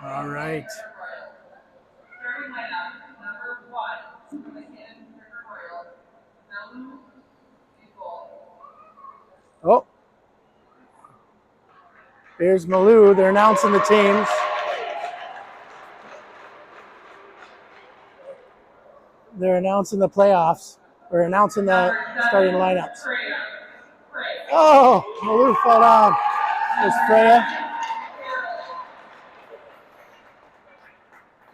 All right. Oh. Here's Malou. They're announcing the teams. They're announcing the playoffs. Or announcing the starting lineups. Oh, Malou fell down. There's Freya.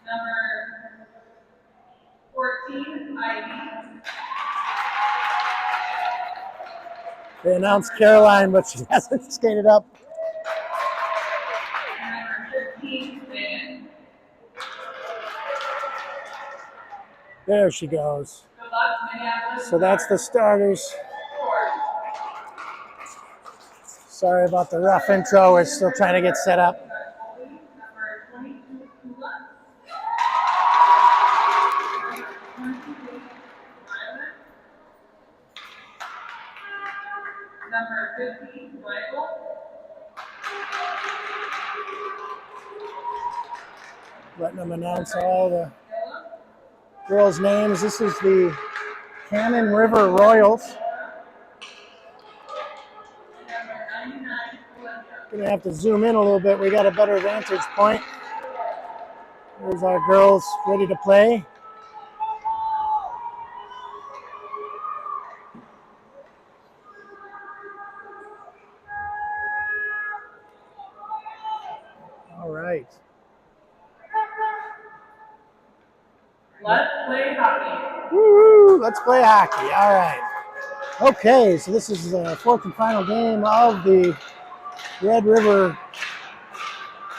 Number 14, Ivy. They announced Caroline, but she hasn't skated up. Number 15, Megan. There she goes. Good luck, Minneapolis. So that's the starters. Sorry about the rough intro. We're still trying to get set up. Number 22, Kula. Number 15, Michael. Letting them announce all the girls' names. This is the Cannon River Royals. Gonna have to zoom in a little bit. We got a better vantage point. There's our girls ready to play. All right. Let's play hockey. Woo! Let's play hockey. All right. Okay, so this is the fourth and final game of the Red River,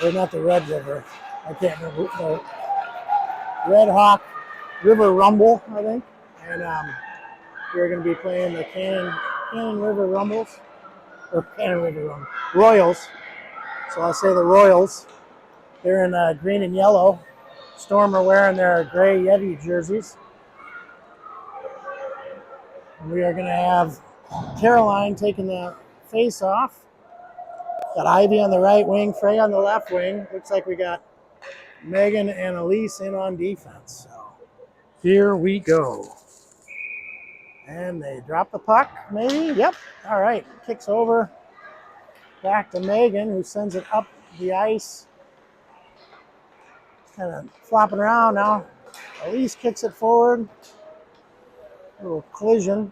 or not the Red River. I can't remember. The RiverHawk Rumble, I think. And we're going to be playing the Cannon River Rumbles, or Cannon River Rumble, Royals. So I'll say the Royals. They're in green and yellow. Storm are wearing their gray Yeti jerseys. And we are going to have Caroline taking the face off. Got Ivy on the right wing, Frey on the left wing. Looks like we got Megan and Elise in on defense. So here we go. And they drop the puck, maybe? Yep. All right. Kicks over. Back to Megan, who sends it up the ice. Kind of flopping around now. Elise kicks it forward. A little collision.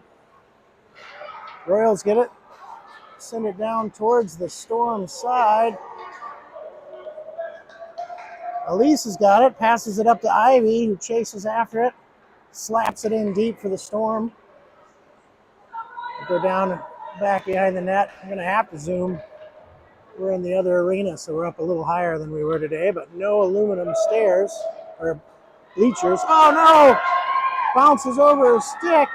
Royals get it. Send it down towards the Storm side. Elise has got it. Passes it up to Ivy, who chases after it. Slaps it in deep for the Storm. Go down and back behind the net. I'm going to have to zoom. We're in the other arena, so we're up a little higher than we were today, but no aluminum stairs or bleachers. Oh, no! Bounces over her stick.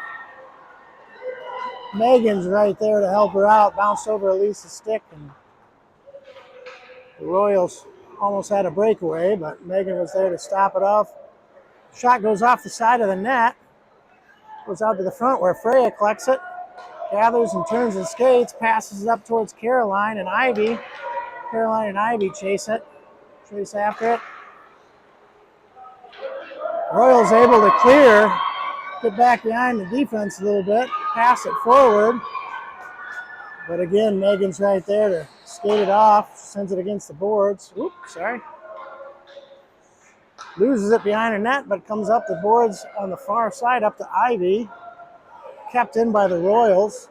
Megan's right there to help her out. Bounced over Elise's stick, and the Royals almost had a breakaway, but Megan was there to stop it off. Shot goes off the side of the net. Goes out to the front where Freya collects it. Gathers and turns and skates, passes it up towards Caroline and Ivy. Caroline and Ivy chase after it. Royals able to clear, get back behind the defense a little bit, pass it forward. But again, Megan's right there to skate it off, sends it against the boards. Oops, sorry. Loses it behind her net, but comes up the boards on the far side up to Ivy. Kept in by the Royals.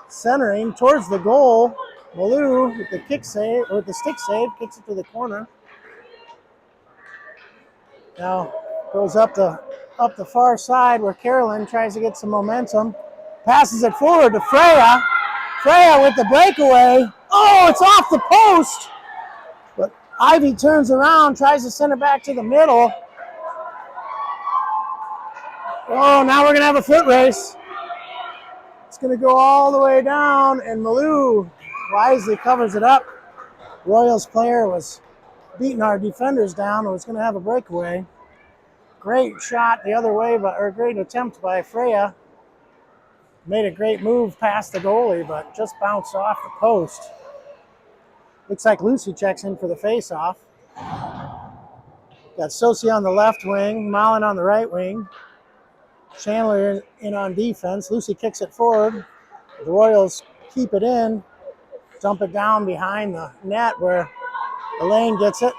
Centering towards the goal. Malou with the kick save, or with the stick save, kicks it to the corner. Now goes up the far side where Carolyn tries to get some momentum. Passes it forward to Freya. Freya with the breakaway. Oh, it's off the post. But Ivy turns around, tries to send it back to the middle. Oh, now we're going to have a foot race. It's going to go all the way down, and Malou wisely covers it up. Royals player was beating our defenders down and was going to have a breakaway. Great shot the other way, or great attempt by Freya. Made a great move past the goalie, but just bounced off the post. Looks like Lucy checks in for the face-off. Got Sosi on the left wing, Mullen on the right wing. Chandler in on defense. Lucy kicks it forward. The Royals keep it in, dump it down behind the net where Elaine gets it,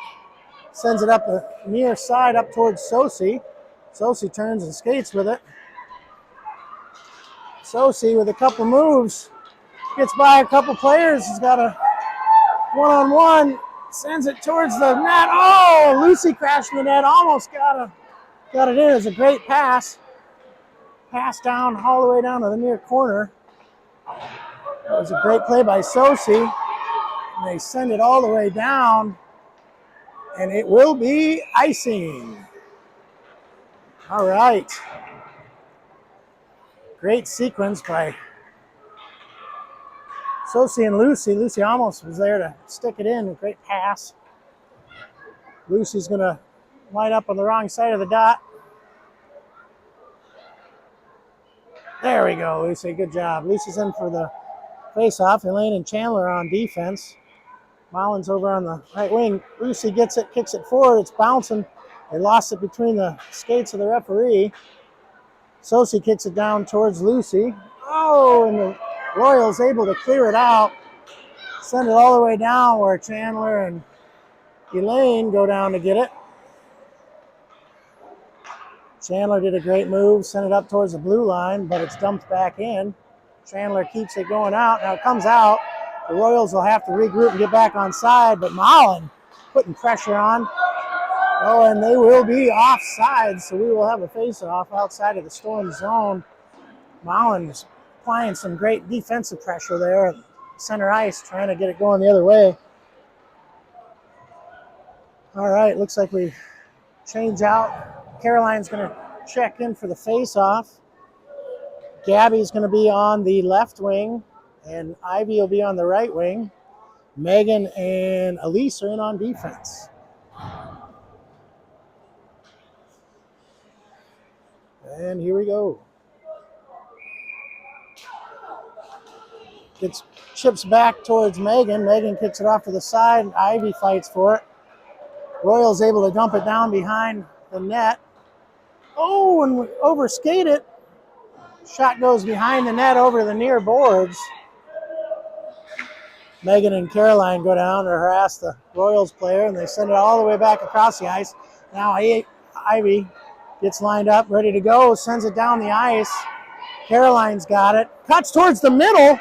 sends it up the near side up towards Sosi. Sosi turns and skates with it. Sosi with a couple moves, gets by a couple players, has got a one-on-one, sends it towards the net. Oh, Lucy crashed in the net, almost got it in. It's a great pass. Pass down all the way down to the near corner. That was a great play by Sosi. And they send it all the way down, and it will be icing. All right. Great sequence by Sosi and Lucy. Lucy almost was there to stick it in. A great pass. Lucy's going to line up on the wrong side of the dot. There we go, Lucy. Good job. Lucy's in for the face-off. Elaine and Chandler on defense. Mullins over on the right wing. Lucy gets it, kicks it forward. It's bouncing. They lost it between the skates of the referee. Sosi kicks it down towards Lucy. Oh, and the Royals able to clear it out. Send it all the way down where Chandler and Elaine go down to get it. Chandler did a great move, sent it up towards the blue line, but it's dumped back in. Chandler keeps it going out. Now it comes out. The Royals will have to regroup and get back on side, but Mullen putting pressure on. Oh, and they will be offside, so we will have a face-off outside of the Storm zone. Mullen is applying some great defensive pressure there. Center ice, trying to get it going the other way. All right, looks like we change out. Caroline's going to check in for the face-off. Gabby's going to be on the left wing, and Ivy will be on the right wing. Megan and Elise are in on defense. And here we go. Gets chips back towards Megan. Megan kicks it off to the side. Ivy fights for it. Royals able to dump it down behind the net. Oh, and we overskate it. Shot goes behind the net over the near boards. Megan and Caroline go down to harass the Royals player, and they send it all the way back across the ice. Now Ivy gets lined up, ready to go, sends it down the ice. Caroline's got it. Cuts towards the middle.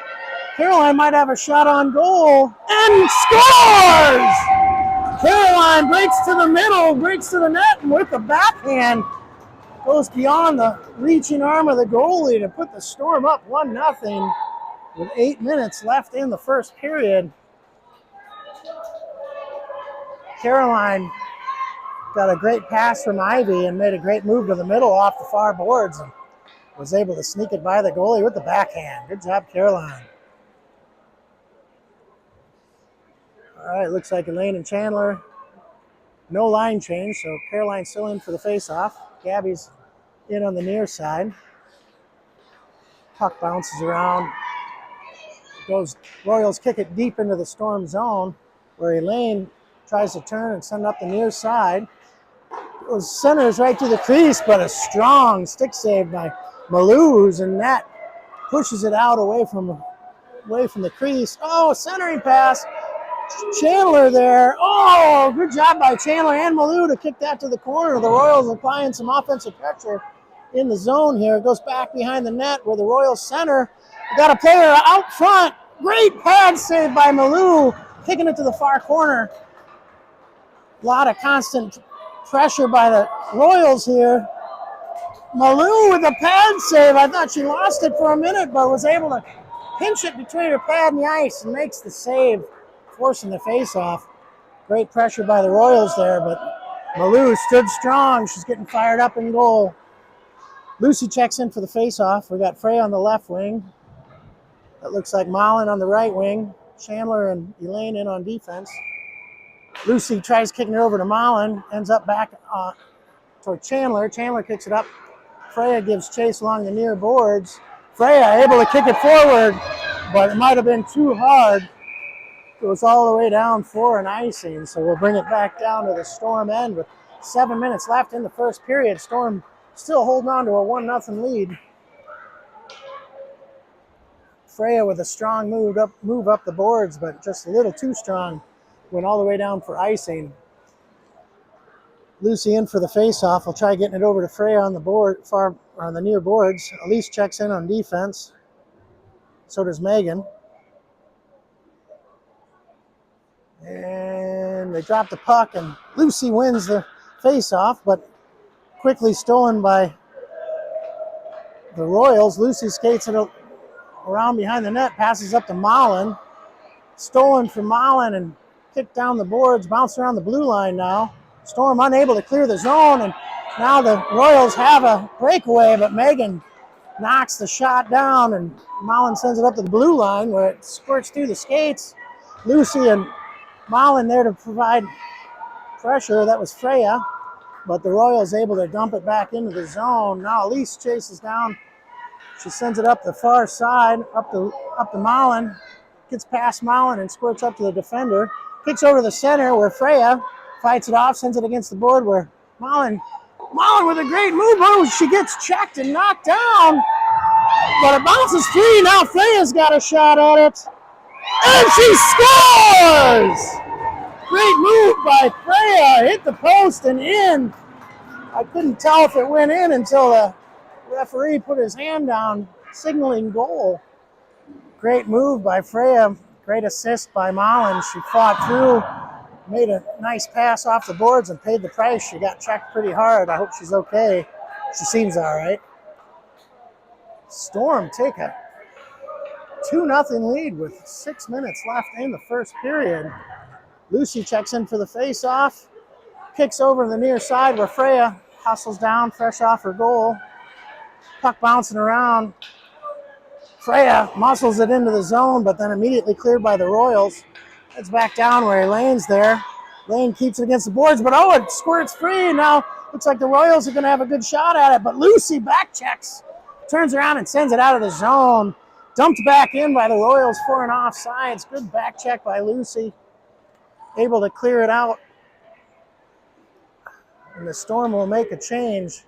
Caroline might have a shot on goal, and scores! Caroline breaks to the middle, breaks to the net, and with the backhand, goes beyond the reaching arm of the goalie to put the Storm up 1-0 with 8 minutes left in the first period. Caroline got a great pass from Ivy and made a great move to the middle off the far boards and was able to sneak it by the goalie with the backhand. Good job, Caroline. All right, looks like Elaine and Chandler, no line change, so Caroline's still in for the face-off. Gabby's in on the near side. Puck bounces around. Royals kick it deep into the Storm zone where Elaine tries to turn and send it up the near side. Goes centers right to the crease, but a strong stick save by Malou, who's in net. Pushes it out away from the crease. Oh, centering pass. Chandler there. Oh, good job by Chandler and Malou to kick that to the corner. The Royals applying some offensive pressure in the zone here. It goes back behind the net where the Royals center. We got a player out front. Great pad save by Malou, kicking it to the far corner. A lot of constant pressure by the Royals here. Malou with a pad save. I thought she lost it for a minute, but was able to pinch it between her pad and the ice and makes the save, forcing the face-off. Great pressure by the Royals there, but Malou stood strong. She's getting fired up in goal. Lucy checks in for the face-off. We got Frey on the left wing. That looks like Mullen on the right wing. Chandler and Elaine in on defense. Lucy tries kicking it over to Mullen. Ends up back toward Chandler. Chandler kicks it up. Freya gives chase along the near boards. Freya able to kick it forward, but it might have been too hard. Goes all the way down for an icing, so we'll bring it back down to the Storm end with 7 minutes left in the first period. Storm still holding on to a 1-0 lead. Freya with a strong move up the boards, but just a little too strong. Went all the way down for icing. Lucy in for the face-off. Will try getting it over to Freya on the board, far on the near boards. Elise checks in on defense. So does Megan. And they drop the puck, and Lucy wins the face-off, but quickly stolen by the Royals. Lucy skates it around behind the net, passes up to Mullen. Stolen from Mullen and kicked down the boards, bounced around the blue line now. Storm unable to clear the zone, and now the Royals have a breakaway, but Megan knocks the shot down, and Mullen sends it up to the blue line where it squirts through the skates. Lucy and Mullen there to provide pressure. That was Freya, but the Royals able to dump it back into the zone. Now Elise chases down. She sends it up the far side, up to Mullen. Gets past Mullen and squirts up to the defender. Kicks over to the center where Freya fights it off, sends it against the board where Mullen with a great move. Oh, she gets checked and knocked down, but it bounces free. Now Freya's got a shot at it, and she scores! Great move by Freya. Hit the post and in. I couldn't tell if it went in until the referee put his hand down, signaling goal. Great move by Freya. Great assist by Mullen. She fought through, made a nice pass off the boards and paid the price. She got checked pretty hard. I hope she's okay. She seems all right. Storm take a 2-0 lead with 6 minutes left in the first period. Lucy checks in for the face-off. Kicks over to the near side where Freya hustles down, fresh off her goal. Puck bouncing around. Freya muscles it into the zone, but then immediately cleared by the Royals. It's back down where Elaine's there. Elaine keeps it against the boards, but it squirts free. Now looks like the Royals are going to have a good shot at it, but Lucy back checks, turns around and sends it out of the zone. Dumped back in by the Royals for an offsides. Good back check by Lucy. Able to clear it out. And the Storm will make a change.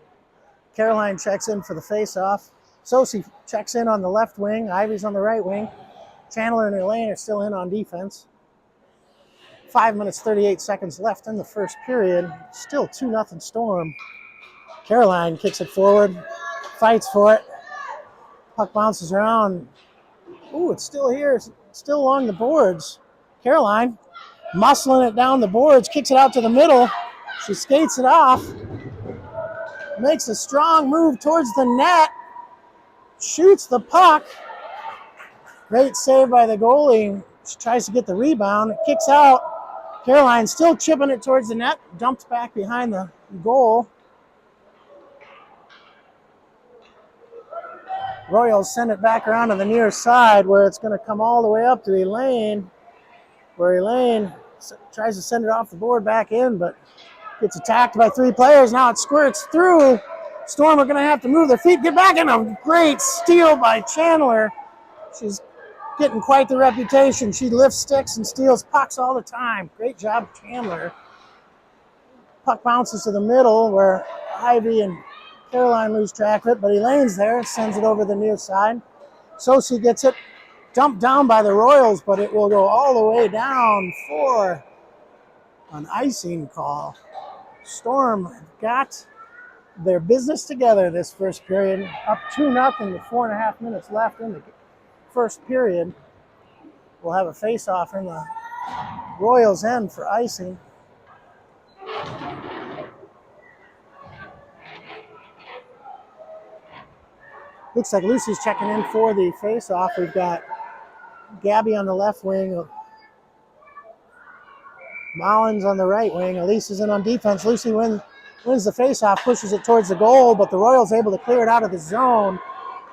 Caroline checks in for the face-off. Sosi checks in on the left wing. Ivy's on the right wing. Chandler and Elaine are still in on defense. 5 minutes, 38 seconds left in the first period. Still 2-0 Storm. Caroline kicks it forward. Fights for it. Puck bounces around. Ooh, it's still here. It's still along the boards. Caroline muscling it down the boards. Kicks it out to the middle. She skates it off. Makes a strong move towards the net. Shoots the puck. Great save by the goalie. She tries to get the rebound. It kicks out. Caroline still chipping it towards the net. Dumped back behind the goal. Royals send it back around to the near side where it's going to come all the way up to Elaine. Where Elaine tries to send it off the board back in, but gets attacked by 3 players. Now it squirts through. Storm are going to have to move their feet, get back in. A great steal by Chandler. She's getting quite the reputation. She lifts sticks and steals pucks all the time. Great job, Chandler. Puck bounces to the middle where Ivy and Caroline lose track of it, but Elaine's there, sends it over the near side. Sosi gets it dumped down by the Royals, but it will go all the way down for an icing call. Storm got their business together this first period. Up 2-0 with 4.5 minutes left in the first period. We'll have a face-off in the Royals' end for icing. Looks like Lucy's checking in for the face-off. We've got Gabby on the left wing. Mullins on the right wing. Elise is in on defense. Lucy wins the face-off, pushes it towards the goal, but the Royals able to clear it out of the zone.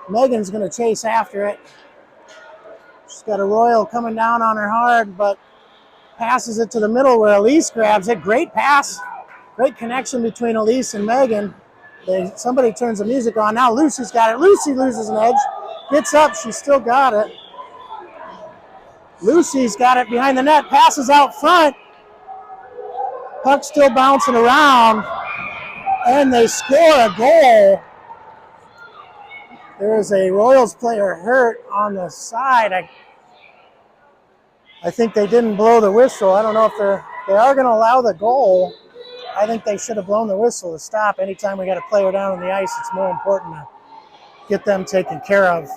Megan's going to chase after it. She's got a Royal coming down on her hard, but passes it to the middle where Elise grabs it. Great pass. Great connection between Elise and Megan. Somebody turns the music on. Now Lucy's got it. Lucy loses an edge. Gets up. She's still got it. Lucy's got it behind the net. Passes out front. Puck's still bouncing around, and they score a goal. There is a Royals player hurt on the side. I think they didn't blow the whistle. I don't know if they are going to allow the goal. I think they should have blown the whistle to stop. Anytime we got a player down on the ice, it's more important to get them taken care of.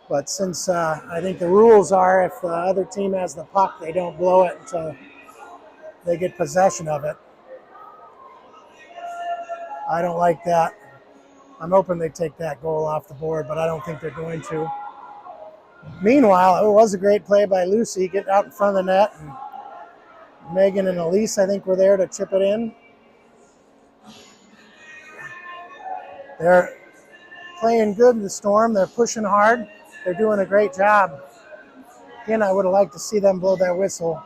But since I think the rules are if the other team has the puck, they don't blow it until they get possession of it. I don't like that. I'm hoping they take that goal off the board, but I don't think they're going to. Meanwhile, it was a great play by Lucy, getting out in front of the net. And Megan and Elise, I think, were there to chip it in. They're playing good in the Storm. They're pushing hard. They're doing a great job. Again, I would have liked to see them blow that whistle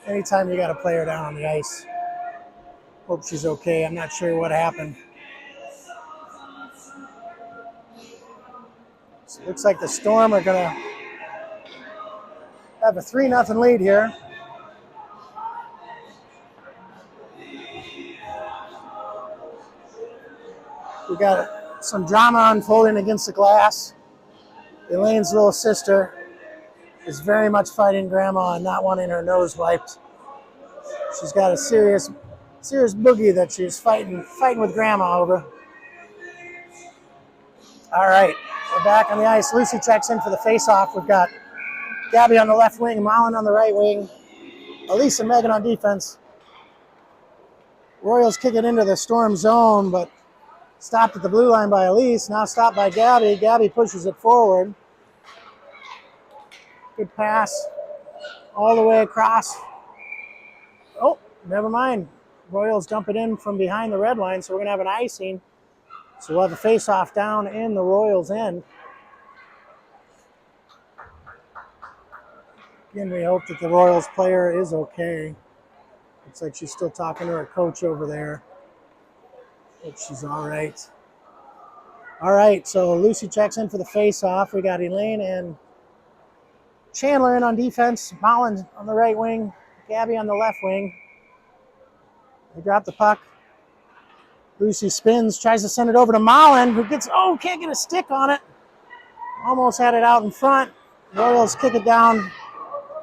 anytime you got a player down on the ice. Hope she's okay. I'm not sure what happened. So it looks like the Storm are going to have a 3-0 lead here. We got some drama unfolding against the glass. Elaine's little sister is very much fighting Grandma and not wanting her nose wiped. She's got a serious boogie that she's fighting with Grandma over. All right, we're back on the ice. Lucy checks in for the face-off. We've got Gabby on the left wing, Malin on the right wing, Elise and Megan on defense. Royals kick it into the Storm zone, but stopped at the blue line by Elise. Now stopped by Gabby. Gabby pushes it forward. Good pass all the way across. Oh, never mind. Royals dump it in from behind the red line, so we're going to have an icing. So we'll have a face-off down in the Royals' end. Again, we hope that the Royals player is okay. Looks like she's still talking to her coach over there. Hope she's all right. All right, so Lucy checks in for the face-off. We got Elaine and Chandler in on defense. Malin on the right wing. Gabby on the left wing. They drop the puck. Lucy spins, tries to send it over to Malin, who can't get a stick on it. Almost had it out in front. Royals kick it down.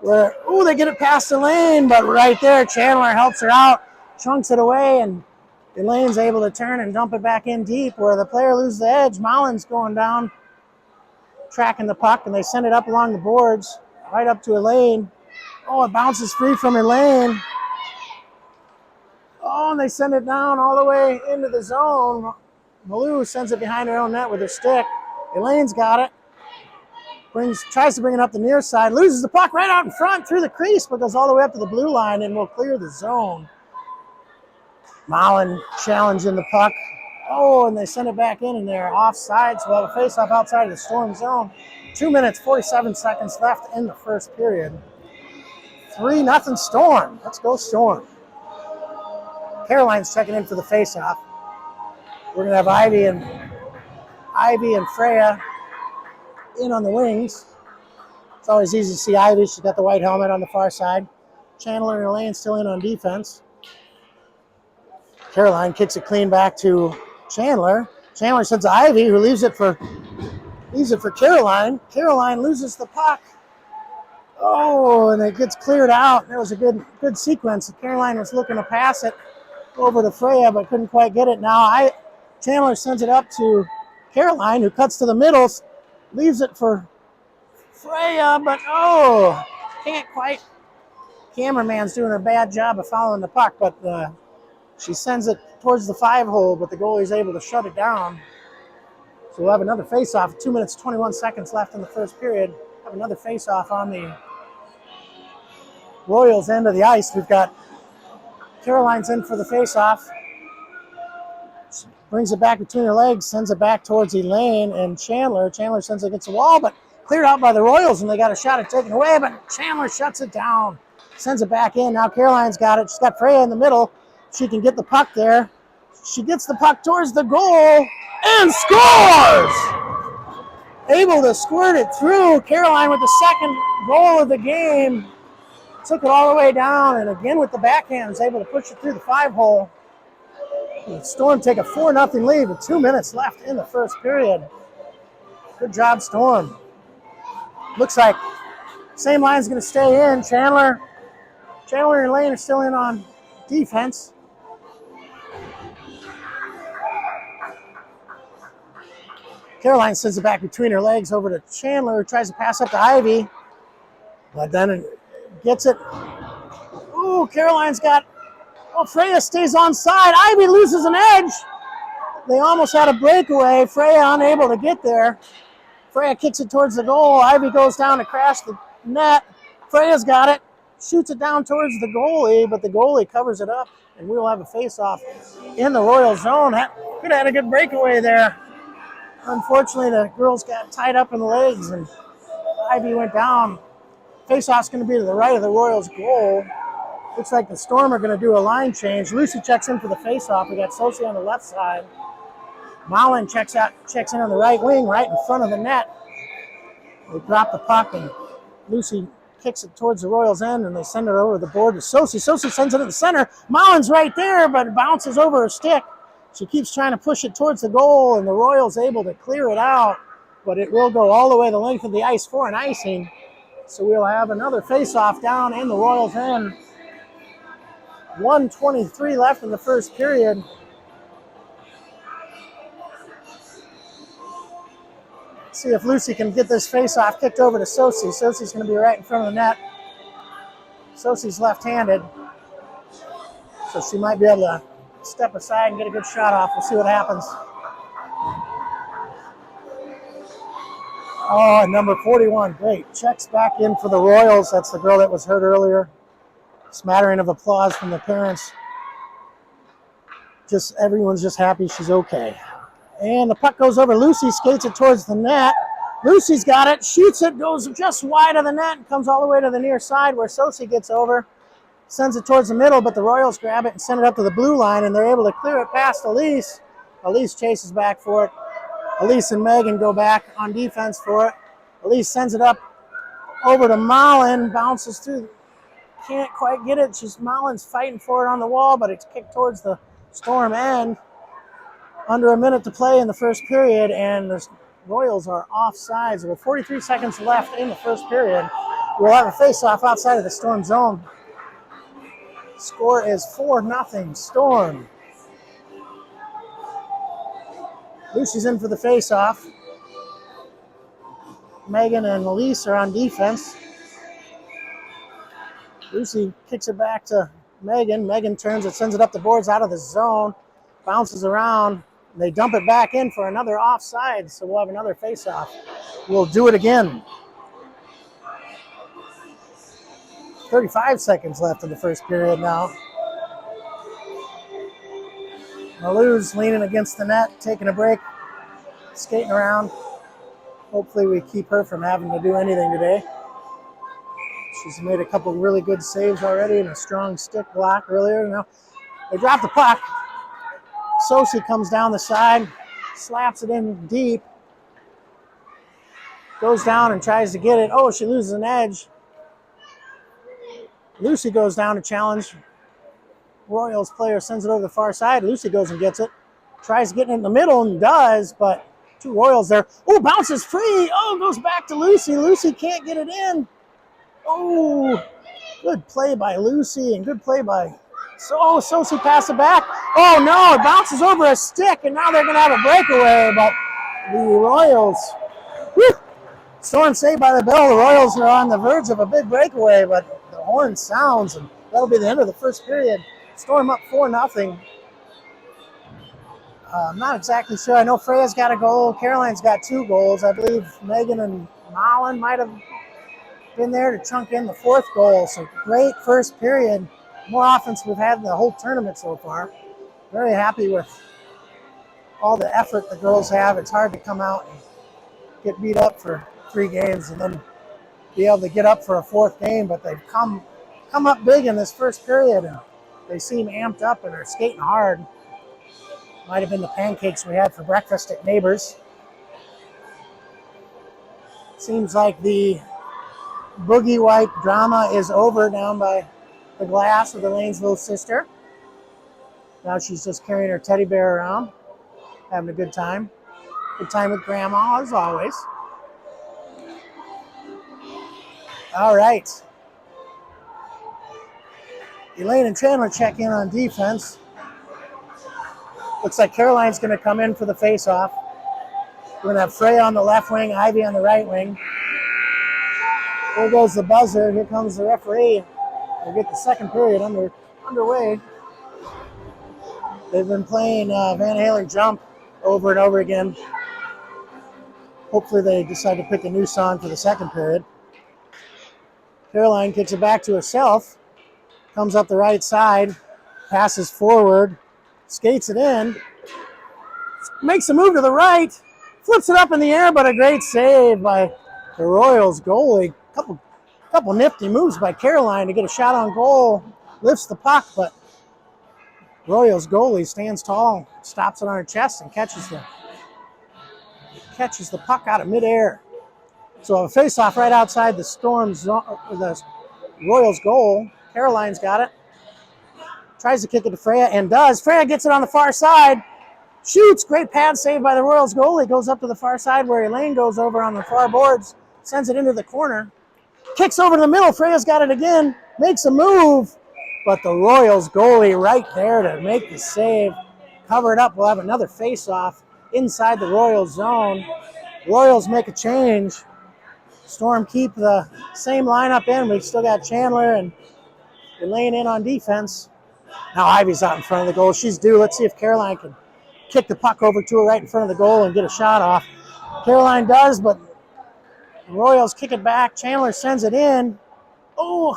They get it past Elaine, but right there, Chandler helps her out, chunks it away, and Elaine's able to turn and dump it back in deep where the player loses the edge. Malin's going down, tracking the puck, and they send it up along the boards, right up to Elaine. Oh, it bounces free from Elaine. Oh, and they send it down all the way into the zone. Malou sends it behind her own net with her stick. Elaine's got it. Tries to bring it up the near side. Loses the puck right out in front through the crease, but goes all the way up to the blue line and will clear the zone. Malin challenging the puck. Oh, and they send it back in, and they're offside, so we'll have a face-off outside of the Storm zone. 2 minutes, 47 seconds left in the first period. 3-0 Storm. Let's go Storm. Caroline's checking in for the face-off. We're going to have Ivy and Freya in on the wings. It's always easy to see Ivy. She's got the white helmet on the far side. Chandler and Elaine still in on defense. Caroline kicks it clean back to Chandler. Chandler sends to Ivy, who leaves it for Caroline. Caroline loses the puck. Oh, and it gets cleared out. There was a good sequence. Caroline was looking to pass it over to Freya, but couldn't quite get it. Now Chandler sends it up to Caroline, who cuts to the middle, leaves it for Freya, but can't quite. Cameraman's doing a bad job of following the puck, but she sends it towards the 5-hole, but the goalie's able to shut it down. So we'll have another face-off. 2 minutes, 21 seconds left in the first period. Have another face-off on the Royals' end of the ice. We've got Caroline's in for the face-off. Brings it back between her legs, sends it back towards Elaine and Chandler. Chandler sends it against the wall, but cleared out by the Royals, and they got a shot at taking away, but Chandler shuts it down. Sends it back in. Now Caroline's got it. She's got Freya in the middle. She can get the puck there. She gets the puck towards the goal and scores! Able to squirt it through. Caroline with the second goal of the game took it all the way down, and again with the backhand was able to push it through the 5-hole. The Storm take a 4-0 lead with 2 minutes left in the first period. Good job, Storm. Looks like same line's going to stay in. Chandler and Lane are still in on defense. Caroline sends it back between her legs over to Chandler, who tries to pass up to Ivy, but then gets it. Ooh, Caroline's got, Freya stays on side. Ivy loses an edge. They almost had a breakaway. Freya unable to get there. Freya kicks it towards the goal. Ivy goes down to crash the net. Freya's got it, shoots it down towards the goalie, but the goalie covers it up, and we'll have a face-off in the Royal zone. Could have had a good breakaway there. Unfortunately, the girls got tied up in the legs, and Ivy went down. Face-off's going to be to the right of the Royals' goal. Looks like the Storm are going to do a line change. Lucy checks in for the face-off. We got Sosi on the left side. Malin checks in on the right wing, right in front of the net. They drop the puck, and Lucy kicks it towards the Royals' end, and they send it over the board to Sosi. Sosi sends it to the center. Malin's right there, but it bounces over her stick. She keeps trying to push it towards the goal, and the Royals able to clear it out, but it will go all the way the length of the ice for an icing. So we'll have another face-off down in the Royals' end. 1:23 left in the first period. See if Lucy can get this face-off kicked over to Sosi. Sosi's going to be right in front of the net. Sosi's left-handed, so she might be able to step aside and get a good shot off. We'll see what happens. Oh, number 41, great. Checks back in for the Royals. That's the girl that was hurt earlier. Smattering of applause from the parents. Everyone's just happy she's okay. And the puck goes over. Lucy skates it towards the net. Lucy's got it, shoots it, goes just wide of the net, and comes all the way to the near side where Sosi gets over. Sends it towards the middle, but the Royals grab it and send it up to the blue line, and they're able to clear it past Elise. Elise chases back for it. Elise and Megan go back on defense for it. Elise sends it up over to Malin, bounces through. Can't quite get it. Malin's fighting for it on the wall, but it's kicked towards the Storm end. Under a minute to play in the first period, and the Royals are offsides with 43 seconds left in the first period. We'll have a face-off outside of the Storm zone. Score is 4-0 Storm. Lucy's in for the face-off. Megan and Elise are on defense. Lucy kicks it back to Megan. Megan turns it, sends it up the boards out of the zone, bounces around. They dump it back in for another offside, so we'll have another face-off. We'll do it again. 35 seconds left in the first period now. Malou's leaning against the net, taking a break, skating around. Hopefully we keep her from having to do anything today. She's made a couple really good saves already and a strong stick block earlier. Now they drop the puck. Sosi comes down the side, slaps it in deep, goes down and tries to get it. Oh, she loses an edge. Lucy goes down to challenge. Royals player sends it over the far side. Lucy goes and gets it. Tries to get it in the middle and does, but two Royals there. Oh, bounces free. Oh, goes back to Lucy. Lucy can't get it in. Oh, good play by Lucy and good play by Sosi pass it back. Oh no, it bounces over a stick, and now they're going to have a breakaway, but the Royals, Storm saved by the bell. The Royals are on the verge of a big breakaway, but the horn sounds, and that'll be the end of the first period. Storm up 4-0. I'm not exactly sure. I know Freya's got a goal. Caroline's got 2 goals. I believe Megan and Malin might have been there to chunk in the 4th goal. So great first period. More offense we've had in the whole tournament so far. Very happy with all the effort the girls have. It's hard to come out and get beat up for 3 games and then be able to get up for a 4th game, but they've come up big in this first period, and they seem amped up and are skating hard. Might have been the pancakes we had for breakfast at Neighbors. Seems like the boogie wipe drama is over down by the glass with Elaine's little sister. Now she's just carrying her teddy bear around, having a good time. Good time with Grandma, as always. All right. Elaine and Chandler check in on defense. Looks like Caroline's going to come in for the face-off. We're going to have Freya on the left wing, Ivy on the right wing. There goes the buzzer. Here comes the referee. We'll get the second period underway. They've been playing Van Halen Jump over and over again. Hopefully they decide to pick a new song for the second period. Caroline kicks it back to herself. Comes up the right side. Passes forward. Skates it in. Makes a move to the right. Flips it up in the air, but a great save by the Royals goalie. Couple nifty moves by Caroline to get a shot on goal. Lifts the puck, but Royals goalie stands tall, stops it on her chest, and catches the puck out of midair. So a face-off right outside the Storm's the Royals goal. Caroline's got it. Tries to kick it to Freya and does. Freya gets it on the far side. Shoots. Great pad save by the Royals goalie. Goes up to the far side where Elaine goes over on the far boards. Sends it into the corner. Kicks over to the middle. Freya's got it again. Makes a move. But the Royals goalie right there to make the save. Cover it up. We'll have another face-off inside the Royals zone. Royals make a change. Storm keep the same lineup in. We've still got Chandler and Elaine in on defense. Now Ivy's out in front of the goal. She's due. Let's see if Caroline can kick the puck over to her right in front of the goal and get a shot off. Caroline does, but the Royals kick it back. Chandler sends it in. Oh!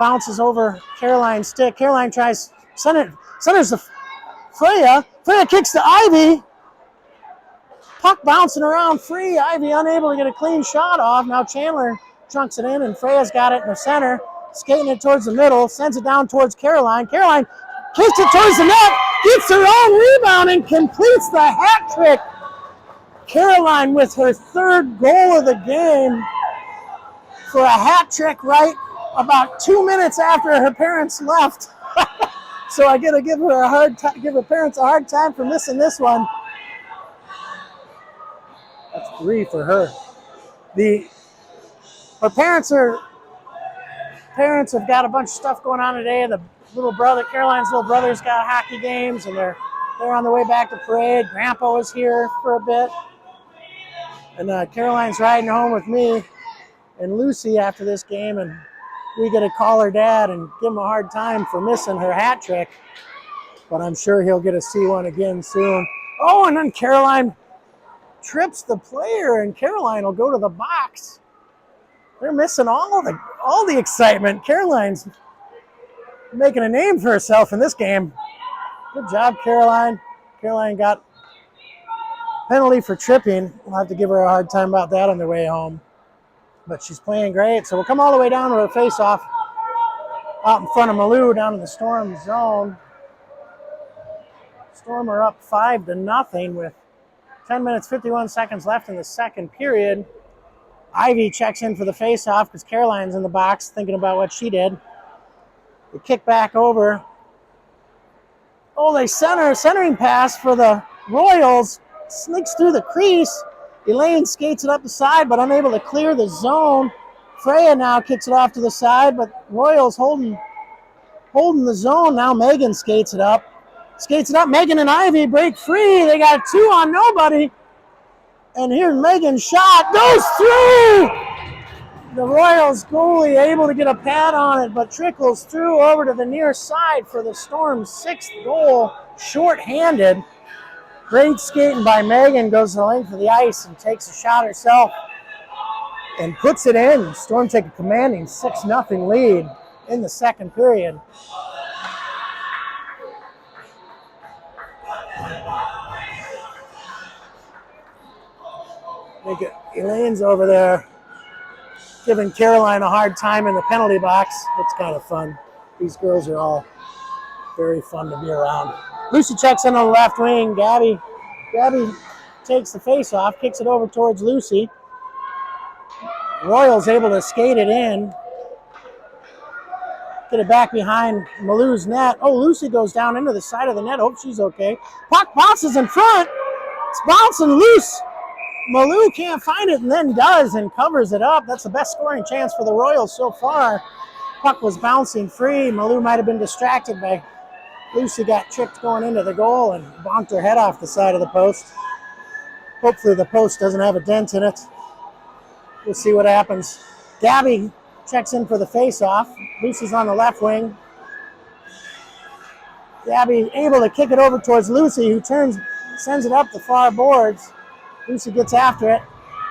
Bounces over Caroline's stick. Caroline tries, centers to Freya. Freya kicks to Ivy. Puck bouncing around free. Ivy unable to get a clean shot off. Now Chandler chunks it in, and Freya's got it in the center. Skating it towards the middle, sends it down towards Caroline. Caroline kicks it towards the net, gets her own rebound, and completes the hat trick. Caroline with her third goal of the game for a hat trick right about 2 minutes after her parents left. So I gotta give her parents a hard time for missing this one. That's 3 for her. Her parents have got a bunch of stuff going on today. Caroline's little brother's got hockey games, and they're on the way back to parade. Grandpa was here for a bit. And Caroline's riding home with me and Lucy after this game, and we get to call her dad and give him a hard time for missing her hat trick. But I'm sure he'll get to see one again soon. Oh, and then Caroline trips the player, and Caroline will go to the box. They're missing all the excitement. Caroline's making a name for herself in this game. Good job, Caroline. Caroline got penalty for tripping. We'll have to give her a hard time about that on the way home. But she's playing great. So we'll come all the way down to her face-off out in front of Malou down in the Storm zone. Storm are up 5-0 with 10 minutes, 51 seconds left in the second period. Ivy checks in for the face-off because Caroline's in the box thinking about what she did. They kick back over. Oh, they centering pass for the Royals. Sneaks through the crease. Elaine skates it up the side, but unable to clear the zone. Freya now kicks it off to the side, but Royals holding the zone. Now Megan skates it up. Megan and Ivy break free. They got 2 on nobody. And here's Megan's shot. Goes through! The Royals goalie able to get a pad on it, but trickles through over to the near side for the Storm's 6th goal. Short-handed. Great skating by Megan. Goes the length of the ice and takes a shot herself and puts it in. Storm take a commanding 6-0 lead in the second period. Elaine's over there giving Caroline a hard time in the penalty box. It's kind of fun. These girls are all very fun to be around. Lucy checks in on the left wing. Gabby takes the face-off, kicks it over towards Lucy. Royals able to skate it in. Get it back behind Malou's net. Oh, Lucy goes down into the side of the net. Hope she's okay. Puck bounces in front. It's bouncing loose. Malou can't find it and then does and covers it up. That's the best scoring chance for the Royals so far. Puck was bouncing free. Malou might have been distracted by Lucy, got tricked going into the goal and bonked her head off the side of the post. Hopefully the post doesn't have a dent in it. We'll see what happens. Gabby checks in for the face-off. Lucy's on the left wing. Gabby able to kick it over towards Lucy, who sends it up the far boards. Lucy gets after it.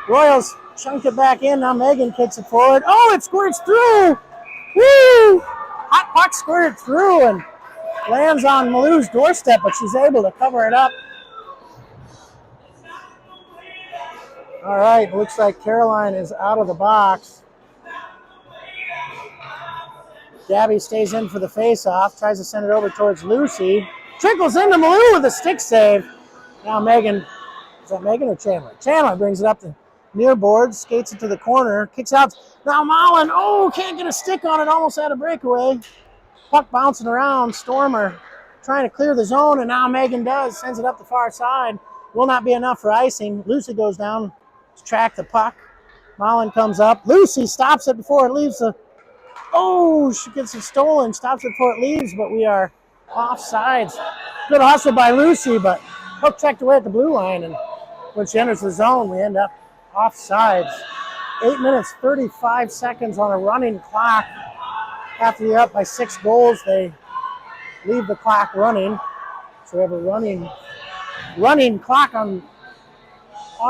Royals chunk it back in. Now Megan kicks it forward. Oh, it squirts through! Woo! Hot puck squirted through and lands on Malou's doorstep, but she's able to cover it up. All right, looks like Caroline is out of the box. Gabby stays in for the face-off, tries to send it over towards Lucy. Trickles into Malou with a stick save. Now Megan, is that Megan or Chandler? Chandler brings it up to near board, skates it to the corner, kicks out. Now Mullen, oh, can't get a stick on it, almost had a breakaway. Puck bouncing around, Stormer trying to clear the zone, and now Megan does, sends it up the far side. Will not be enough for icing. Lucy goes down to track the puck. Mullen comes up. Lucy stops it before it leaves the... Oh, she gets it stolen, stops it before it leaves, but we are offsides. Good hustle by Lucy, but hook checked away at the blue line, and when she enters the zone, we end up offsides. 8 minutes, 35 seconds on a running clock. After you're up by 6 goals, they leave the clock running. So we have a running clock on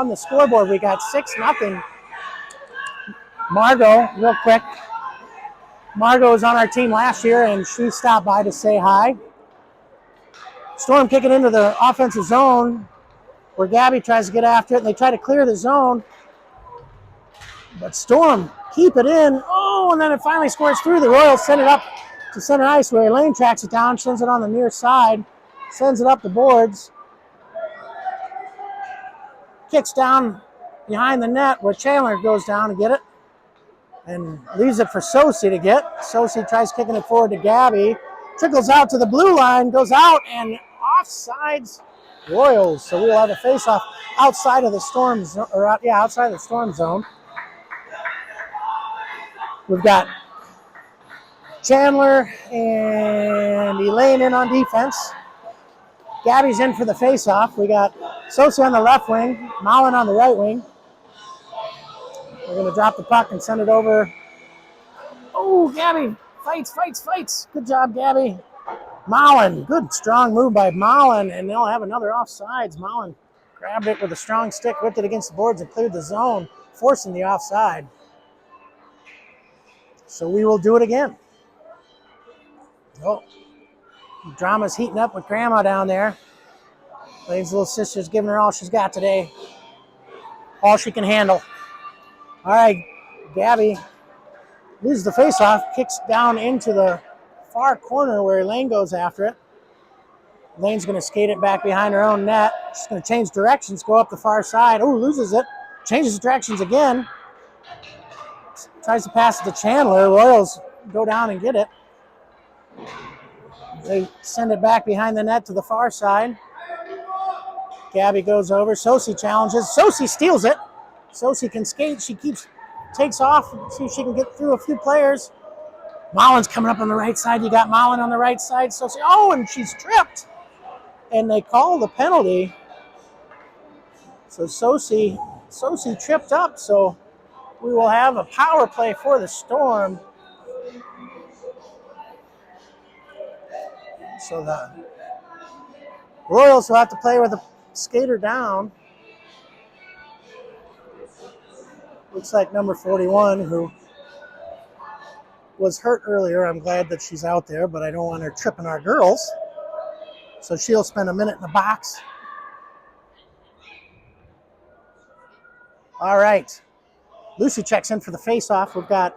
the scoreboard. We got 6-0. Margot, real quick. Margot was on our team last year, and she stopped by to say hi. Storm kicking into the offensive zone, where Gabby tries to get after it, and they try to clear the zone. But Storm keep it in. Oh, and then it finally squirts through. The Royals send it up to center ice, where Elaine tracks it down, sends it on the near side, sends it up the boards. Kicks down behind the net, where Chandler goes down to get it and leaves it for Sosi to get. Sosi tries kicking it forward to Gabby. Trickles out to the blue line, goes out, and offsides Royals. So we will have a face-off outside of the Storm zone, outside of the Storm zone. We've got Chandler and Elaine in on defense. Gabby's in for the face-off. We got Sosi on the left wing, Mullen on the right wing. We're going to drop the puck and send it over. Oh, Gabby fights. Good job, Gabby. Mullen, good strong move by Mullen, and they'll have another offsides. Mullen grabbed it with a strong stick, whipped it against the boards, and cleared the zone, forcing the offside. So we will do it again. Oh, drama's heating up with Grandma down there. Lane's little sister's giving her all she's got today. All she can handle. All right, Gabby loses the faceoff, kicks down into the far corner where Elaine goes after it. Elaine's going to skate it back behind her own net. She's going to change directions, go up the far side. Oh, loses it. Changes directions again. Tries to pass it to Chandler. Royals go down and get it. They send it back behind the net to the far side. Gabby goes over. Sosi challenges. Sosi steals it. Sosi can skate. She takes off. See if she can get through a few players. Mullen's coming up on the right side. You got Mullen on the right side. Sosi. Oh, and she's tripped. And they call the penalty. So Sosi tripped up. So we will have a power play for the Storm. So the Royals will have to play with a skater down. Looks like number 41, who was hurt earlier. I'm glad that she's out there, but I don't want her tripping our girls. So she'll spend a minute in the box. All right. Lucy checks in for the face-off. We've got,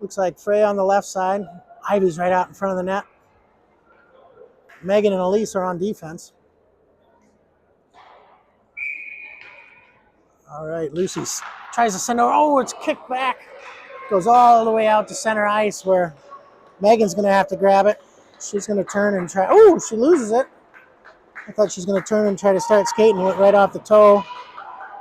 looks like Freya on the left side. Ivy's right out in front of the net. Megan and Elise are on defense. All right, Lucy's Tries to send over. Oh, it's kicked back. Goes all the way out to center ice where Megan's going to have to grab it. She's going to turn and try. Oh, she loses it. I thought she was going to turn and try to start skating. Went right off the toe.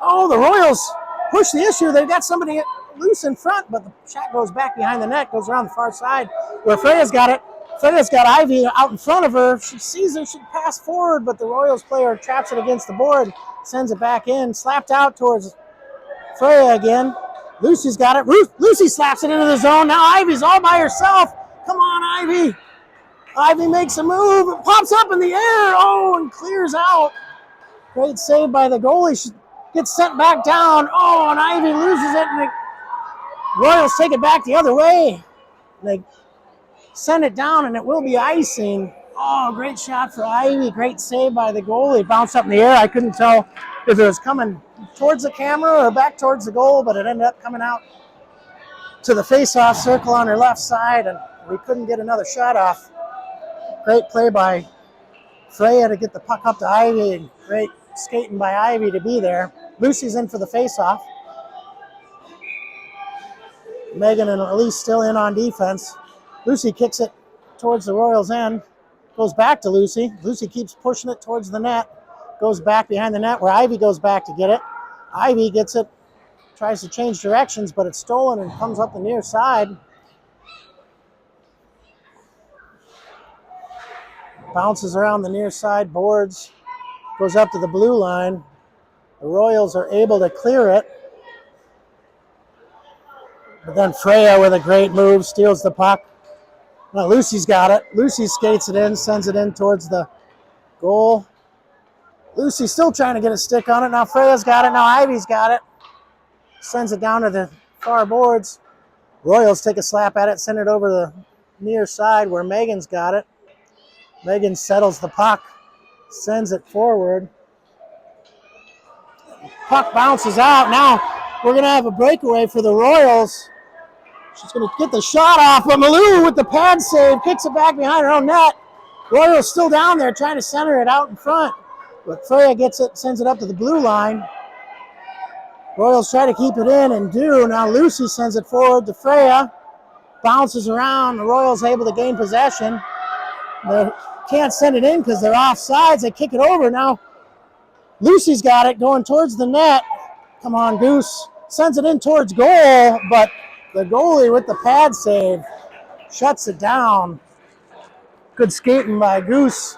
Oh, the Royals push the issue. They've got somebody loose in front, but the shot goes back behind the net, goes around the far side where Freya's got it. Freya's got Ivy out in front of her. She sees her, she pass forward, but the Royals player traps it against the board, sends it back in, slapped out towards Freya again. Lucy's got it. Lucy slaps it into the zone. Now Ivy's all by herself. Come on, Ivy. Ivy makes a move. It pops up in the air. Oh, and clears out. Great save by the goalie. She gets sent back down. Oh, and Ivy loses it. And the Royals take it back the other way. They send it down, and it will be icing. Oh, great shot for Ivy. Great save by the goalie. Bounced up in the air. I couldn't tell if it was coming towards the camera or back towards the goal, but it ended up coming out to the face-off circle on her left side, and we couldn't get another shot off. Great play by Freya to get the puck up to Ivy, and great skating by Ivy to be there. Lucy's in for the face-off. Megan and Elise still in on defense. Lucy kicks it towards the Royals' end. Goes back to Lucy. Lucy keeps pushing it towards the net. Goes back behind the net where Ivy goes back to get it. Ivy gets it, tries to change directions, but it's stolen and comes up the near side. Bounces around the near side boards. Goes up to the blue line. The Royals are able to clear it. But then Freya with a great move steals the puck. Now Lucy's got it. Lucy skates it in, sends it in towards the goal. Lucy's still trying to get a stick on it. Now Freya's got it. Now Ivy's got it. Sends it down to the far boards. Royals take a slap at it, send it over the near side where Megan's got it. Megan settles the puck, sends it forward. Puck bounces out. Now we're going to have a breakaway for the Royals. She's going to get the shot off, but Malou with the pad save kicks it back behind her own net. Royals still down there trying to center it out in front. But Freya gets it, sends it up to the blue line. Royals try to keep it in and do. Now Lucy sends it forward to Freya. Bounces around. The Royals able to gain possession. They can't send it in because they're offsides. They kick it over. Now Lucy's got it going towards the net. Come on, Goose. Sends it in towards goal, but the goalie with the pad save shuts it down. Good skating by Goose.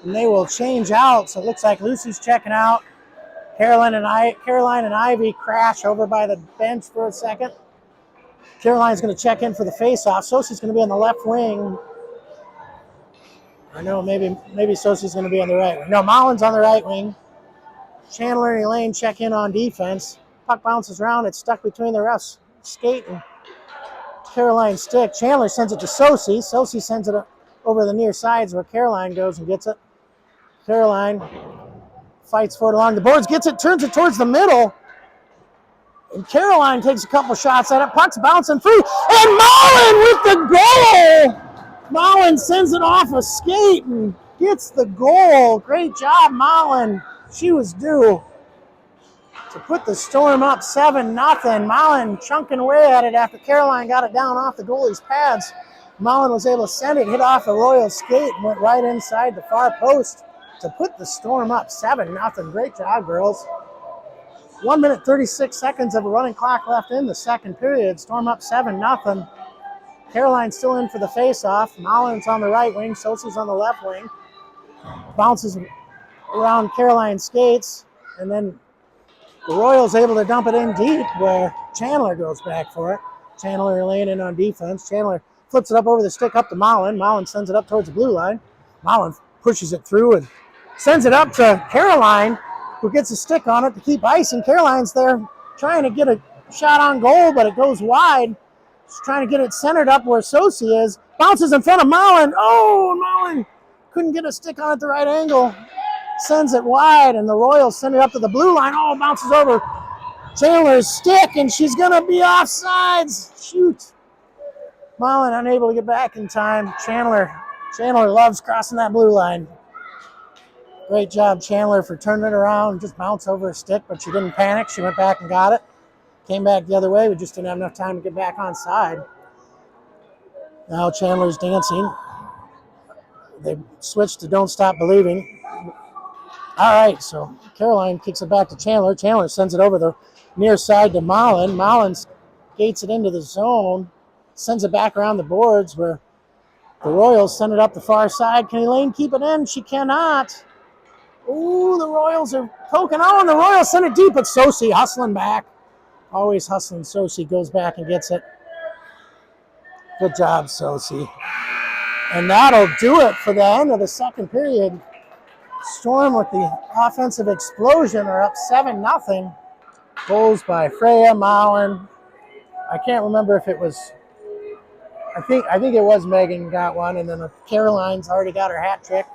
And they will change out. So it looks like Lucy's checking out. Caroline and Ivy crash over by the bench for a second. Caroline's going to check in for the face-off. Sosie's going to be on the left wing. I know maybe Sosie's going to be on the right wing. No, Mullen's on the right wing. Chandler and Elaine check in on defense. Puck bounces around. It's stuck between the refs' skate and Caroline's stick. Chandler sends it to Sosie. Sosie sends it over the near sides where Caroline goes and gets it. Caroline fights for it along the boards, gets it, turns it towards the middle. And Caroline takes a couple shots at it. Puck's bouncing free. And Mullen with the goal! Mullen sends it off a skate and gets the goal. Great job, Mullen. She was due to put the Storm up 7-0. Mullen chunking away at it after Caroline got it down off the goalie's pads. Mullen was able to send it, hit off a Royal skate, and went right inside the far post to put the Storm up 7-0. Great job, girls. 1 minute, 36 seconds of a running clock left in the second period. Storm up 7-0. Caroline's still in for the face-off. Mullen's on the right wing. Sosie's on the left wing. Bounces around Caroline's skates. And then the Royals able to dump it in deep where Chandler goes back for it. Chandler laying in on defense. Chandler flips it up over the stick up to Mullen. Mullen sends it up towards the blue line. Mullen pushes it through and sends it up to Caroline, who gets a stick on it to keep ice. And Caroline's there trying to get a shot on goal, but it goes wide. She's trying to get it centered up where Sosie is. Bounces in front of Mullen. Oh, Mullen couldn't get a stick on it at the right angle. Sends it wide, and the Royals send it up to the blue line. Oh, bounces over Chandler's stick, and she's going to be offsides. Shoot. Mullen unable to get back in time. Chandler loves crossing that blue line. Great job, Chandler, for turning it around. Just bounced over a stick, but she didn't panic. She went back and got it. Came back the other way. We just didn't have enough time to get back on side. Now Chandler's dancing. They switched to Don't Stop Believing. All right, so Caroline kicks it back to Chandler. Chandler sends it over the near side to Mullen. Mullen skates it into the zone, sends it back around the boards where the Royals send it up the far side. Can Elaine keep it in? She cannot. Ooh, the Royals are poking on. The Royals send it deep, but Sosi hustling back. Always hustling. Sosi goes back and gets it. Good job, Sosi. And that'll do it for the end of the second period. Storm with the offensive explosion are up 7-0. Goals by Freya, Mullen. I can't remember if it was, I think it was Megan got one, and then Caroline's already got her hat trick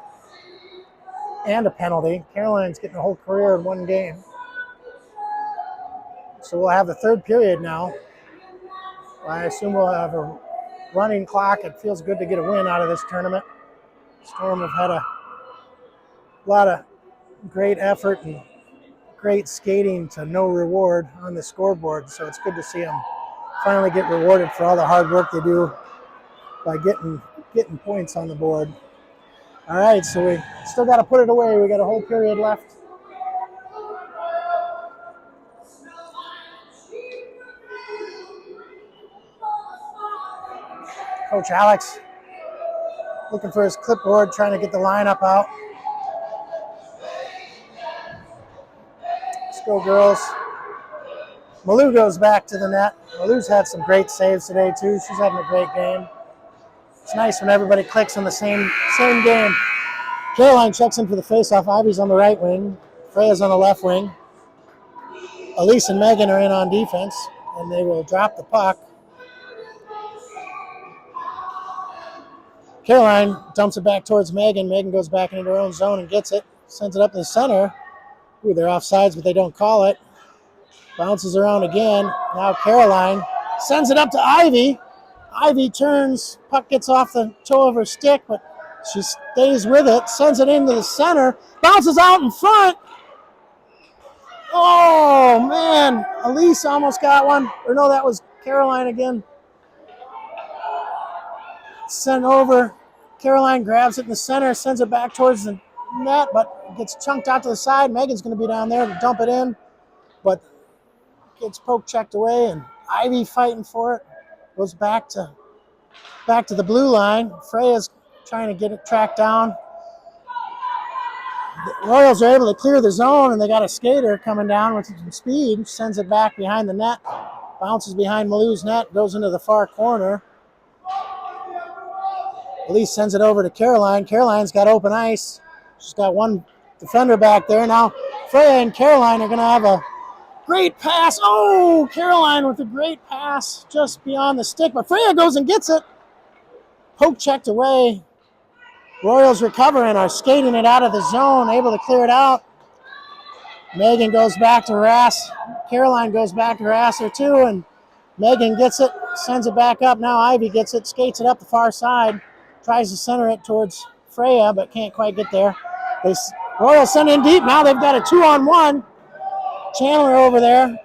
and a penalty. Caroline's getting a whole career in one game. So we'll have the third period now. I assume we'll have a running clock. It feels good to get a win out of this tournament. Storm have had a lot of great effort and great skating to no reward on the scoreboard. So it's good to see them finally get rewarded for all the hard work they do by getting points on the board. All right, so we still got to put it away. We got a whole period left. Coach Alex looking for his clipboard, trying to get the lineup out. Let's go, girls. Malou goes back to the net. Malou's had some great saves today, too. She's having a great game. It's nice when everybody clicks on the same game. Caroline checks in for the faceoff. Ivy's on the right wing. Freya's on the left wing. Elise and Megan are in on defense, and they will drop the puck. Caroline dumps it back towards Megan. Megan goes back into her own zone and gets it. Sends it up to the center. Ooh, they're offsides, but they don't call it. Bounces around again. Now Caroline sends it up to Ivy. Ivy turns. Puck gets off the toe of her stick, but she stays with it. Sends it into the center. Bounces out in front. Oh, man. Elise almost got one. Or no, that was Caroline again. Sent over. Caroline grabs it in the center, sends it back towards the net, but gets chunked out to the side. Megan's going to be down there to dump it in, but gets poke checked away, and Ivy fighting for it. Goes back to the blue line. Freya's trying to get it tracked down. The Royals are able to clear the zone, and they got a skater coming down with some speed. Sends it back behind the net. Bounces behind Malou's net. Goes into the far corner. Elise sends it over to Caroline. Caroline's got open ice. She's got one defender back there. Now Freya and Caroline are going to have a great pass. Oh, Caroline with a great pass just beyond the stick. But Freya goes and gets it. Poke checked away. Royals recovering, are skating it out of the zone, able to clear it out. Megan goes back to harass. Caroline goes back to harass her too, and Megan gets it, sends it back up. Now Ivy gets it, skates it up the far side. Tries to center it towards Freya, but can't quite get there. Royals send in deep. Now they've got a 2-on-1. Chandler over there.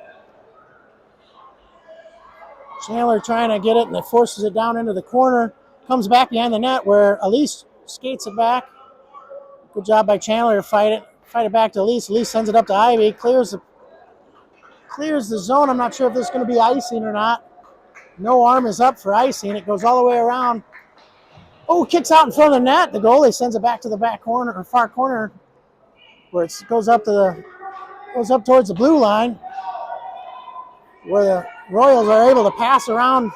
Chandler trying to get it, and it forces it down into the corner. Comes back behind the net where Elise skates it back. Good job by Chandler to fight it back to Elise. Elise sends it up to Ivy. Clears the zone. I'm not sure if this is going to be icing or not. No arm is up for icing. It goes all the way around. Oh, kicks out in front of the net. The goalie sends it back to the back corner or far corner, where it goes up towards the blue line, where the Royals are able to pass around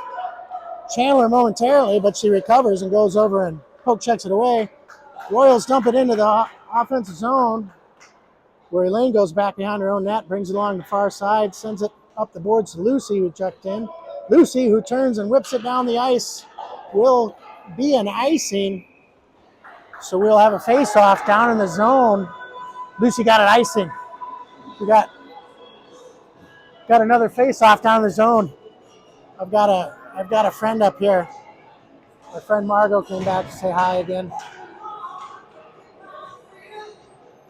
Chandler momentarily, but she recovers and goes over and poke checks it away. Royals dump it into the offensive zone, where Elaine goes back behind her own net, brings it along the far side, sends it up the boards to Lucy, who checked in. Lucy, who turns and whips it down the ice, will be an icing. So we'll have a face-off down in the zone. Lucy got an icing. We got another face-off down in the zone. I've got a friend up here. My friend Margot came back to say hi again.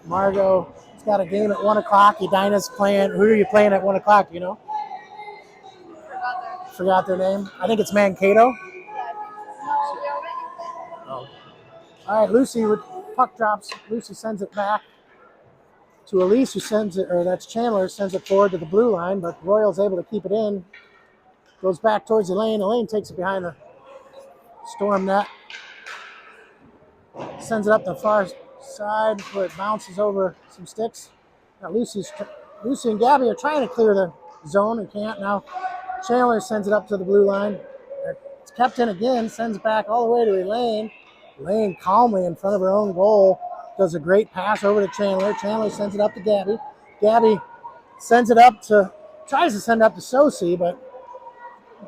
Margot's got a game at 1 o'clock. Edina's playing. Who are you playing at 1 o'clock, you know? Forgot their name. I think it's Mankato. Oh. All right, Lucy with puck drops. Lucy sends it back to Elise, who sends it, or that's Chandler, sends it forward to the blue line, but Royal's able to keep it in. Goes back towards Elaine. Elaine takes it behind the Storm net. Sends it up the far side where it bounces over some sticks. Now Lucy and Gabby are trying to clear the zone and can't. Now Chandler sends it up to the blue line. It's kept in again, sends it back all the way to Elaine. Elaine calmly in front of her own goal does a great pass over to Chandler. Chandler sends it up to Gabby. Gabby tries to send it up to Sosi, but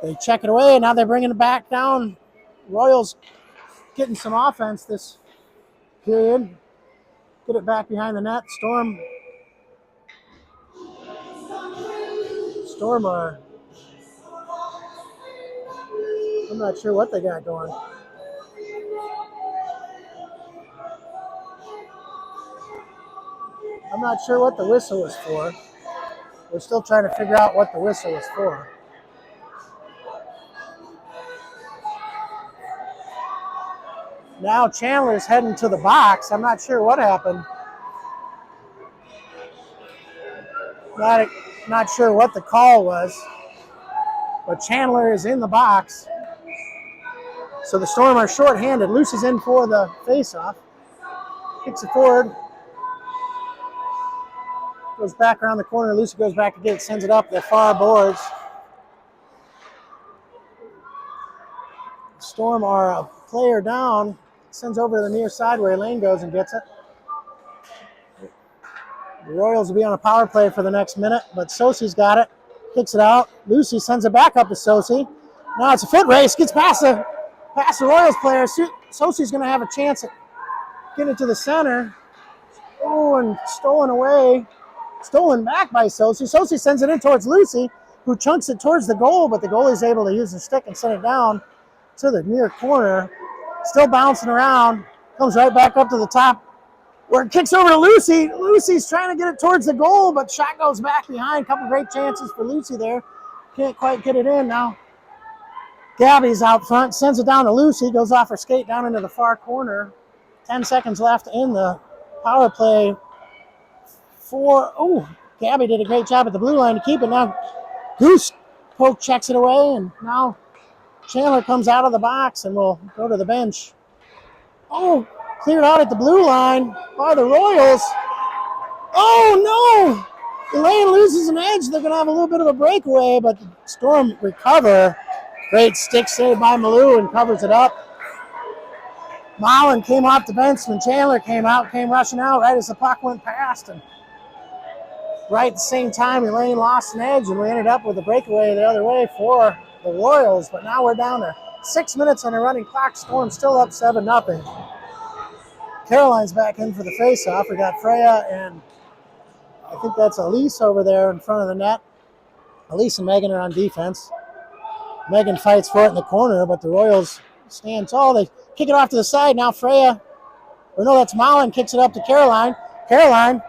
they check it away. Now they're bringing it back down. Royals getting some offense this period. Get it back behind the net. Storm are, I'm not sure what they got going. I'm not sure what the whistle was for. We're still trying to figure out what the whistle was for. Now Chandler's heading to the box. I'm not sure what happened. Not sure what the call was. But Chandler is in the box. So the Storm are shorthanded. Lucy's in for the faceoff. Kicks it forward. Goes back around the corner. Lucy goes back to get it, sends it up the far boards. Storm are a player down. Sends over to the near side where Elaine goes and gets it. The Royals will be on a power play for the next minute, but Sosi's got it. Kicks it out. Lucy sends it back up to Sosi. Now it's a foot race. Gets past the Royals player. Sosi's going to have a chance at getting it to the center. Oh, and stolen back by Sosi. Sosi sends it in towards Lucy, who chunks it towards the goal, but the goalie's able to use the stick and send it down to the near corner. Still bouncing around. Comes right back up to the top where it kicks over to Lucy. Lucy's trying to get it towards the goal, but shot goes back behind. Couple great chances for Lucy there. Can't quite get it in now. Gabby's out front, sends it down to Lucy, goes off her skate down into the far corner. 10 seconds left in the power play. Gabby did a great job at the blue line to keep it. Now Goose poke checks it away, and now Chandler comes out of the box and will go to the bench. Oh, cleared out at the blue line by the Royals. Oh no! Elaine loses an edge. They're going to have a little bit of a breakaway, but the Storm recover. Great stick save by Malou and covers it up. Mullen came off the bench when Chandler came rushing out right as the puck went past. And right at the same time, Elaine lost an edge, and we ended up with a breakaway the other way for the Royals. But now we're down to 6 minutes on a running clock. Storm still up 7-0. Caroline's back in for the faceoff. We got Freya and I think that's Elise over there in front of the net. Elise and Megan are on defense. Megan fights for it in the corner, but the Royals stand tall. They kick it off to the side. Now that's Mullen, kicks it up to Caroline. Caroline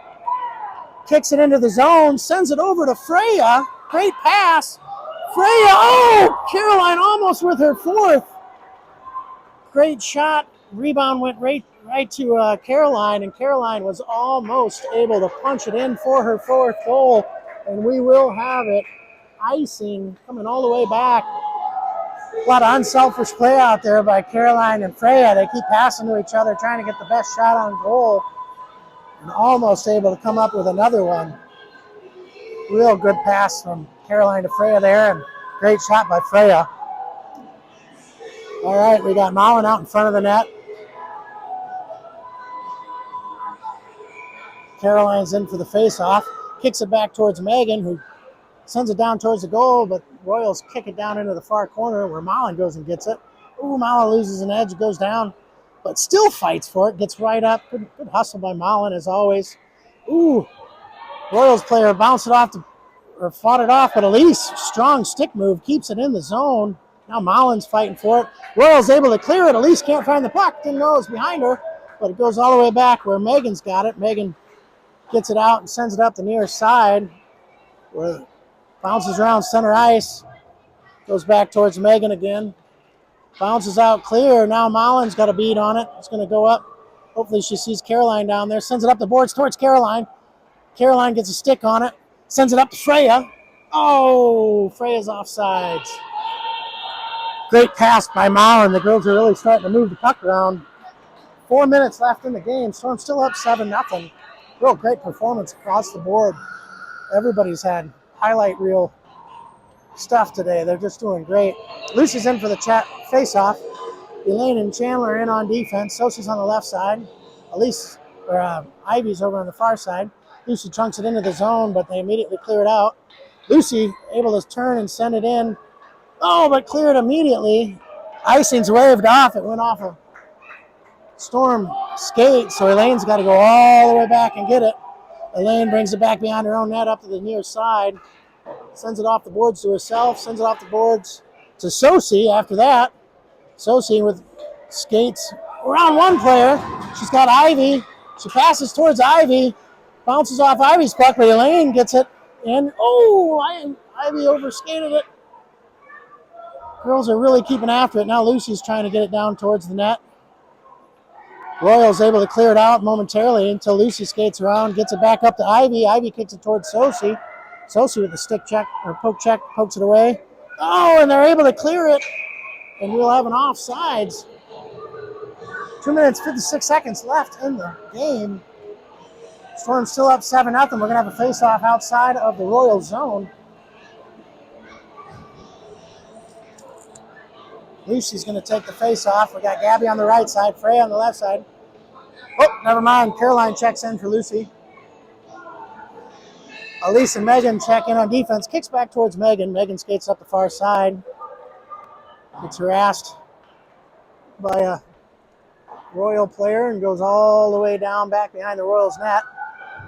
kicks it into the zone, sends it over to Freya. Great pass. Freya, Caroline almost with her fourth. Great shot. Rebound went right to Caroline, and Caroline was almost able to punch it in for her fourth goal, and we will have it. Icing coming all the way back. A lot of unselfish play out there by Caroline and Freya. They keep passing to each other, trying to get the best shot on goal, and almost able to come up with another one. Real good pass from Caroline to Freya there, and great shot by Freya. All right, we got Mullen out in front of the net. Caroline's in for the face-off. Kicks it back towards Megan, who sends it down towards the goal, but Royals kick it down into the far corner where Mullen goes and gets it. Mullen loses an edge, goes down, but still fights for it, gets right up. Good hustle by Mullen, as always. Royals player bounced it off, fought it off, but Elise, strong stick move, keeps it in the zone. Now Mullen's fighting for it. Royals able to clear it. Elise can't find the puck. Didn't know it was behind her, but it goes all the way back where Megan's got it. Megan gets it out and sends it up the near side where it bounces around center ice. Goes back towards Megan again. Bounces out clear. Now Mullen's got a beat on it. It's going to go up. Hopefully she sees Caroline down there. Sends it up the boards towards Caroline. Caroline gets a stick on it. Sends it up to Freya. Oh, Freya's offsides. Great pass by Mullen. The girls are really starting to move the puck around. 4 minutes left in the game. Storm still up 7-0. Real great performance across the board. Everybody's had highlight reel stuff today. They're just doing great. Lucy's in for the face-off. Elaine and Chandler in on defense. Sosie's on the left side. Ivy's over on the far side. Lucy chunks it into the zone, but they immediately clear it out. Lucy able to turn and send it in. Oh, but cleared immediately. Icing's waved off. It went off a Storm skate, so Elaine's got to go all the way back and get it. Elaine brings it back behind her own net up to the near side. Sends it off the boards to herself. Sends it off the boards to Sosie after that. Sosie with skates around one player. She's got Ivy. She passes towards Ivy. Bounces off Ivy's puck, but Elaine gets it in. Oh, Ivy overskated it. Girls are really keeping after it. Now Lucy's trying to get it down towards the net. Royal's able to clear it out momentarily until Lucy skates around, gets it back up to Ivy. Ivy kicks it towards Sosie. Sosie with a stick check, or poke check, pokes it away. Oh, and they're able to clear it. And we'll have an offsides. 2 minutes, 56 seconds left in the game. Storm's still up 7-0. We're going to have a face-off outside of the Royal zone. Lucy's going to take the face-off. We got Gabby on the right side, Freya on the left side. Oh, never mind. Caroline checks in for Lucy. Elise and Megan check in on defense. Kicks back towards Megan. Megan skates up the far side. Gets harassed by a Royal player and goes all the way down back behind the Royals net.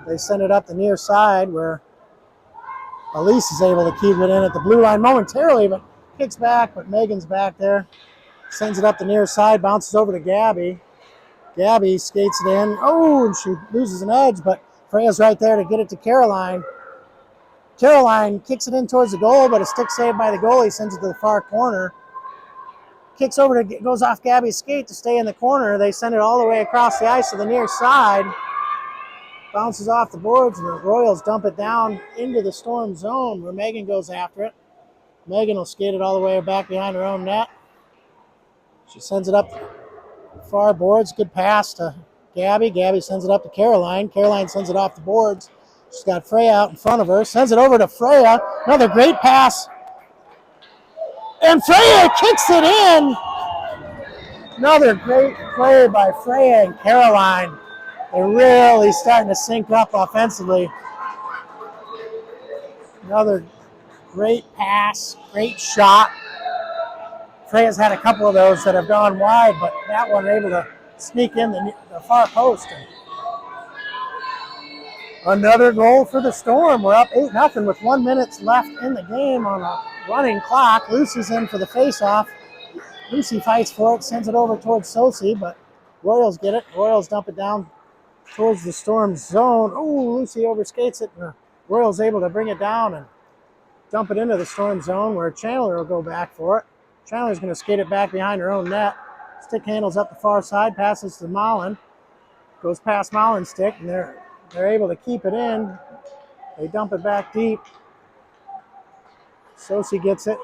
They send it up the near side where Elise is able to keep it in at the blue line momentarily, but kicks back, but Megan's back there. Sends it up the near side, bounces over to Gabby. Gabby skates it in. Oh, and she loses an edge, but Freya's right there to get it to Caroline. Caroline kicks it in towards the goal, but a stick saved by the goalie, sends it to the far corner. Kicks over to, goes off Gabby's skate to stay in the corner. They send it all the way across the ice to the near side. Bounces off the boards, and the Royals dump it down into the Storm zone where Megan goes after it. Megan will skate it all the way back behind her own net. She sends it up far boards. Good pass to Gabby. Gabby sends it up to Caroline. Caroline sends it off the boards. She's got Freya out in front of her. Sends it over to Freya. Another great pass. And Freya kicks it in. Another great play by Freya and Caroline. They're really starting to sync up offensively. Another great pass, great shot. Freya's had a couple of those that have gone wide, but that one able to sneak in the far post. Another goal for the Storm. We're up 8-0 with 1 minute left in the game on a running clock. Lucy's in for the face-off. Lucy fights for it, sends it over towards Sosie, but Royals get it. Royals dump it down towards the Storm zone. Oh, Lucy overskates it, and the Royals able to bring it down and dump it into the Storm zone where Chandler will go back for it. Chandler's going to skate it back behind her own net. Stick handles up the far side, passes to Mullen. Goes past Mullen's stick, and they're able to keep it in. They dump it back deep. Sosie gets it,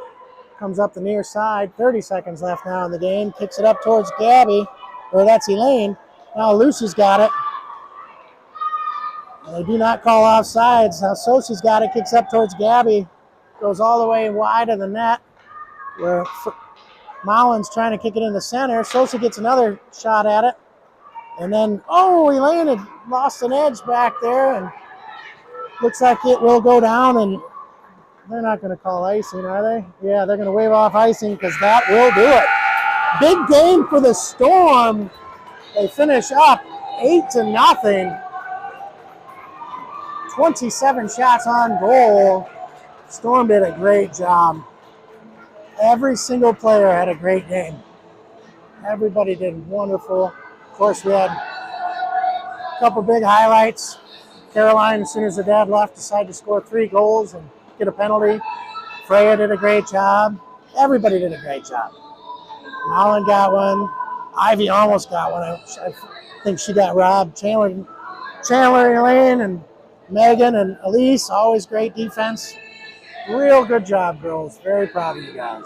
comes up the near side. 30 seconds left now in the game. Kicks it up towards Gabby, or that's Elaine. Now Lucy's got it. They do not call offsides. Now Sosie's got it, kicks up towards Gabby. Goes all the way wide of the net where Mullen's trying to kick it in the center. Sosie gets another shot at it. And then, Elaine had lost an edge back there, and looks like it will go down, and they're not going to call icing, are they? Yeah, they're going to wave off icing because that will do it. Big game for the Storm. They finish up 8-0. 27 shots on goal. Storm did a great job. Every single player had a great game. Everybody did wonderful. Of course, we had a couple big highlights. Caroline, as soon as her dad left, decided to score 3 goals and get a penalty. Freya did a great job. Everybody did a great job. Holland got one. Ivy almost got one. I think she got robbed. Chandler, Elaine, and Megan and Elise, always great defense. Real good job, girls. Very proud of you guys.